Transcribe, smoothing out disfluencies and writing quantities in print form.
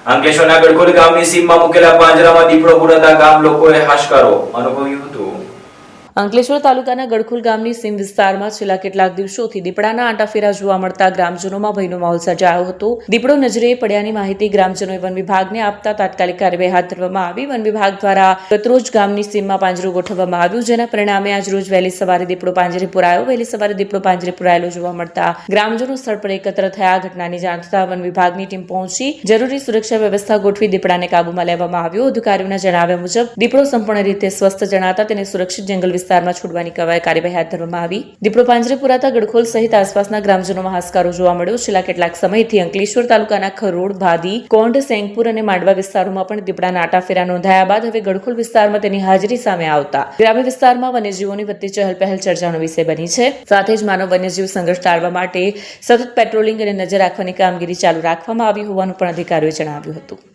અંકલેશ્વરના ગડખોલ ગામની સીમમાં મૂકેલા પાંજરામાં દીપડો પુરાતા ગામ લોકોએ હાશકારો અનુભવ્યો હતો. અંકલેશ્વર તાલુકાના ગડખોલ ગામની સીમ વિસ્તારમાં છેલ્લા કેટલાક દિવસોથી દીપડાના આંટાફેરા જોવા મળતા ગ્રામજનોમાં ભયનો માહોલ સર્જાયો હતો. દીપડો નજરે પડ્યાની માહિતી ગ્રામજનોએ વન વિભાગને આપતા તાત્કાલિક કાર્યવાહી હાથ ધરવામાં આવી. વન વિભાગ દ્વારા ગતરોજ ગામની સીમમાં પાંજરું ગોઠવવામાં આવ્યું, જેના પરિણામે આજ રોજ વહેલી સવારે દીપડો પાંજરે પુરાયો. વહેલી સવારે દીપડો પાંજરે પુરાયેલો જોવા મળતા ગ્રામજનો સ્થળ પર એકત્ર થયા. ઘટનાની જાણ થતાં વન વિભાગની ટીમ પહોંચી જરૂરી સુરક્ષા વ્યવસ્થા ગોઠવી દીપડાને કાબૂમાં લેવામાં આવ્યો. અધિકારીઓના જણાવ્યા મુજબ દીપડો સંપૂર્ણ રીતે સ્વસ્થ જણાતા તેને સુરક્ષિત જંગલ વિસ્તારમાં છોડવાની કાર્યવાહી હાથ ધરવામાં આવી. દીપડો પાંજરે પુરાતા ગડખોલ સહિત આસપાસના ગ્રામજનોમાં હાશકારો જોવા મળ્યો. છેલ્લા કેટલાક સમયથી અંકલેશ્વર તાલુકાના ખરોડ, ભાદી, કોંઢ, સેંગપુર અને માંડવા વિસ્તારોમાં પણ દીપડાના આંટાફેરા નોંધાયા બાદ હવે ગડખોલ વિસ્તારમાં તેની હાજરી સામે આવતા ગ્રામ્ય વિસ્તારમાં વન્યજીવોની વધતી ચહલપહલ ચર્ચાનો વિષય બની છે. સાથે જ માનવ વન્યજીવ સંઘર્ષ ટાળવા માટે સતત પેટ્રોલિંગ અને નજર રાખવાની કામગીરી ચાલુ રાખવામાં આવી હોવાનું પણ અધિકારીઓએ જણાવ્યું હતું.